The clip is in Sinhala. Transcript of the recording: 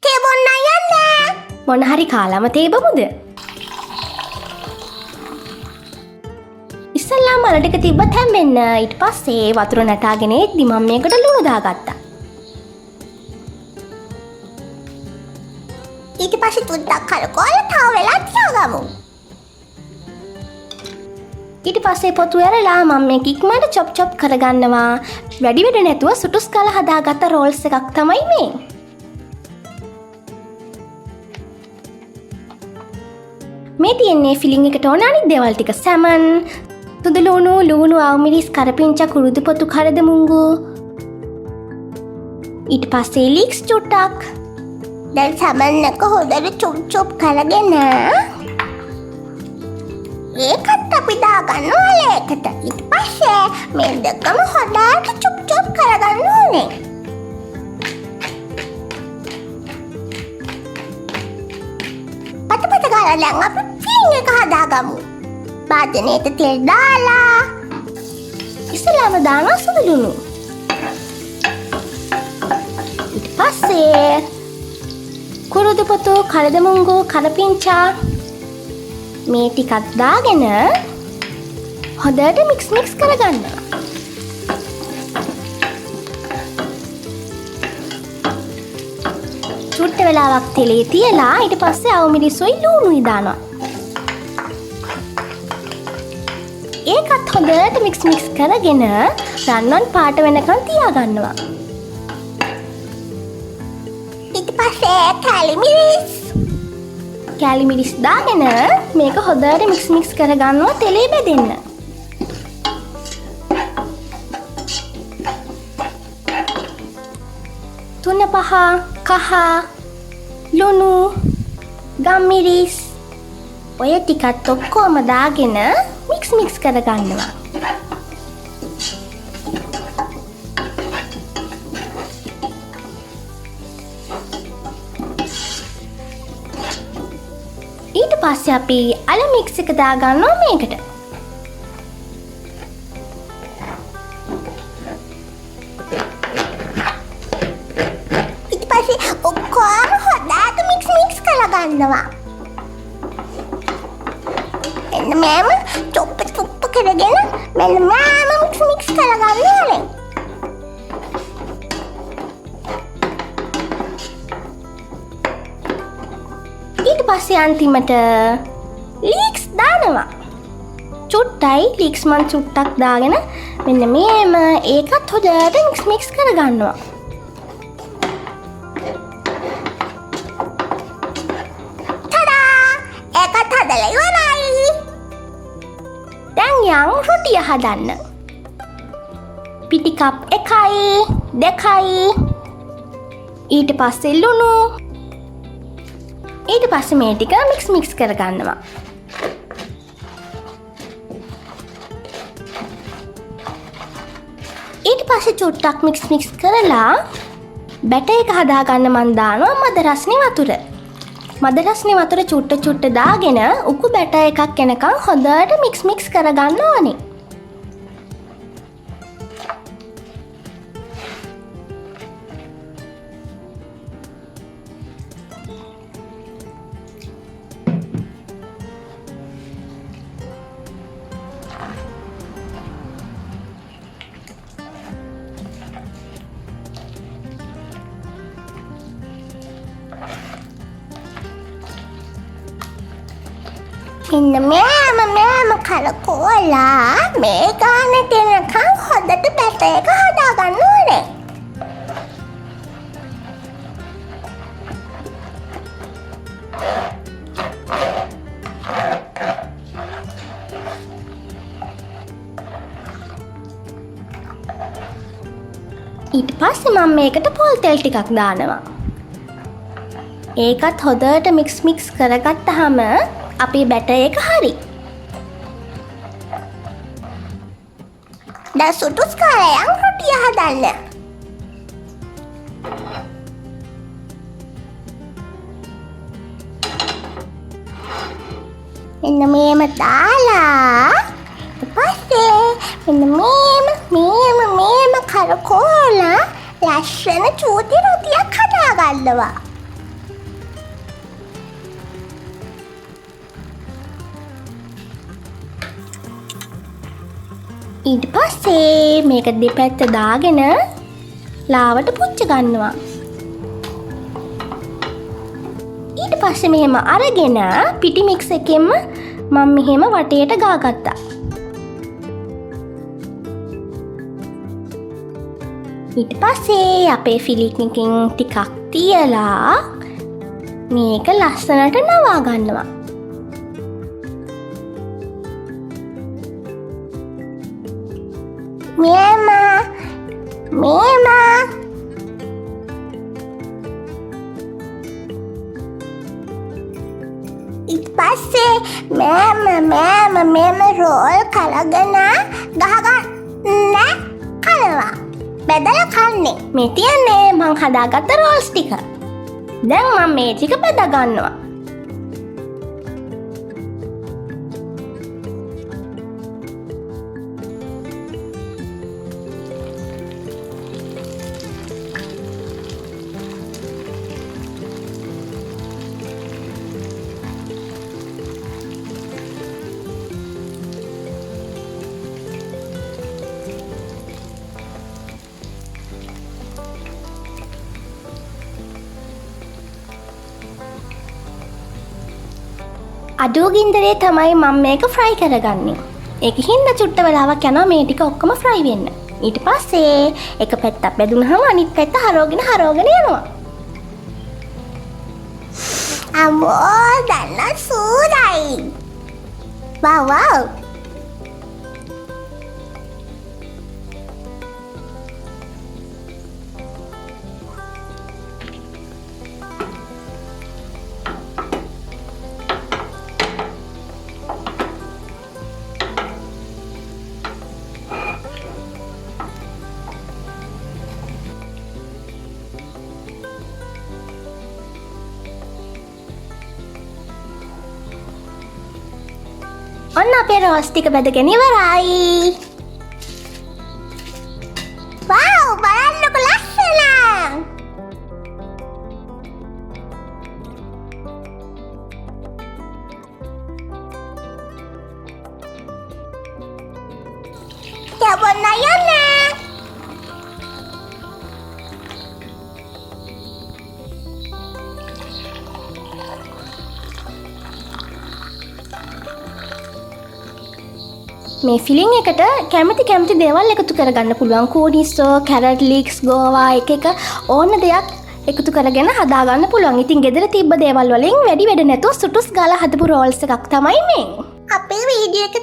තේ බොන්න යන්න. මොන හරි කාලම තේ බමුද? ඉස්සල්ලා මල ටික තිබ්බත් හැම්බෙන්න. ඊට පස්සේ වතුර නැටාගෙන එද්දි මම මේකට ලුණු දාගත්තා. ඊට පස්සේ තුඩක් කරකවලා තව වෙලා තියාගමු. ඊට පස්සේ පොතු ඇරලා මම මේක ඉක්මනට චොප් කරගන්නවා. වැඩි වැඩ නැතුව සුටුස් කාලා හදාගත්ත රෝල්ස් එකක් තමයි මේ. මේ තියෙන්නේ ෆිලිං එකට ඕන අනිත් දේවල් ටික සැමන්, සුදු ලුණු, අවමිරිස්, කරපිංචා, කුරුදු පොතු, කරද මුංගු. ඊට පස්සේ ලීක්ස් චුට්ටක්. දැන් සමන් එක හොඳට චොප් කරගෙන ඒකත් අපි දාගන්නවා ලේකට. ඊට පස්සේ මේ දෙකම හොඳට චොප් කරගන්න ඕනේ. පත ගාලා දැන් අපි ෆිලිං එක හදාගමු. භාජනයට තෙල් දාලා ඉස්සෙල්ලාම දානවා සුදු ලුණු. ඊට පස්සේ කුරුදු පොතු, කරද මුංගු, කරපිංචා මේ ටිකක් දාගෙන හොඳට මික්ස් කරගන්නවා. චුට්ට වෙලාවක් තෙලේ තියලා ඊට පස්සේ අවමිරිසුයි ලුණුයි දානවා. ඒකත් හොඳට මික්ස් කරගෙන රන්වන් පාට වෙනකන් තියාගන්නවා. ඊට පස්සේ කැලි මිරිස් දාගෙන මේක හොඳට මික්ස් කරගන්නවා තෙලේ බෙදෙන්න. තුන පහ කහ ලුණු ගම්මිරිස් ඔය ටිකත් ඔක්කොම දාගෙන මික්ස් කරගන්නවා. ඊට පස්සේ අපි අල මික්ස් එක දාගන්නවා මේකට. ඊට පස්සේ ඔක්කොම හොඳට මික්ස් කරගන්නවා. එන්න මෑම චොප් කරගෙන මෙන්න මෑම මික්ස් කරගන්න ඕනේ. ඊට පස්සේ අන්තිමට ලීක්ස් දානවා. චුට්ටයි ලීක්ස් මන් චුට්ටක් දාගෙන මෙන්න මේම ඒකත් හොඳට මික්ස් කරගන්නවා. ටඩා! ඒකත් හදලා ඉවරයි. දැන් යන් රොටිය හදන්න. පිටි කප් 1යි 2යි ඊට පස්සේ ලුණු. ඊට පස්සේ මේ ටික මික්ස් කරගන්නවා. ඊට පස්සේ චුට්ටක් මික්ස් කරලා බැටර් එක හදාගන්න මන් දානවා මද රස්නේ වතුර. මද රස්නේ වතුර චුට්ට දාගෙන උකු බැටර් එකක් එනකන් හොඳට මික්ස් කරගන්න ඕනේ. ඉන්න මෑම කරකෝලා මේ ගානට එනකන් හොඳට බැටර් එක හදාගන්න ඕනේ. ඊට පස්සේ මම මේකට පොල් තෙල් ටිකක් දානවා. ඒකත් හොඳට මික්ස් කරගත්තාම අපේ බැටර් එක හරි. දැන් සුටුස් කාලයන් රොටිය හදන්න. එන්න මේම දාලා ඊට පස්සේ මෙන්න මේම කරකෝලා ලස්සන චූටි රොටියක් හදාගන්නවා. ඊට පස්සේ මේක දෙපැත්ත දාගෙන ලාවට පුච්ච ගන්නවා. ඊට පස්සේ මෙහෙම අරගෙන පිටි මික්ස් එකෙන්ම මම මෙහෙම වටේට ගාගත්තා. ඊට පස්සේ අපේ ෆිලික් එකකින් ටිකක් තියලා මේක ලස්සනට නවා ගන්නවා. මේම ඊට පස්සේ මෙම රෝල් කරගෙන ගහගන්න කනවා. බෙදලා කන්නේ. මේ තියන්නේ මං හදාගත්ත රෝල්ස් ටික. දැන් මම මේ ටික බෙදා ගන්නවා. අඩු ගින්දරේ තමයි මම මේක ෆ්‍රයි කරගන්නේ. ඒක හින්දා චුට්ට වෙලාවක් යනවා මේ ටික ඔක්කොම ෆ්‍රයි වෙන්න. ඊට පස්සේ එක පැත්තක් බෙදුනහම අනිත් පැත්ත හරවගෙන යනවා. අම්මෝ දැන් සූරයි. වව්. ඔන්න අපේ රෝස් ටික බෙදගෙන ඉවරයි. වව් බලන්නකො ලස්සන. යබොන්න යන්නේ. මේ ෆිලිං එකට කැමති දේවල් එකතු කරගන්න පුළුවන්. කෝඩිස්සෝ, කැරට් ලීක්ස්, ගෝවා එක ඕන දෙයක් එකතු කරගෙන හදාගන්න පුළුවන්. ඉතින් ගෙදර තිබ්බ දේවල් වලින් වැඩි නැතුව සුටුස් ගාලා හදපු රෝල්ස් එකක් තමයි මේ. අපේ වීඩියෝ එක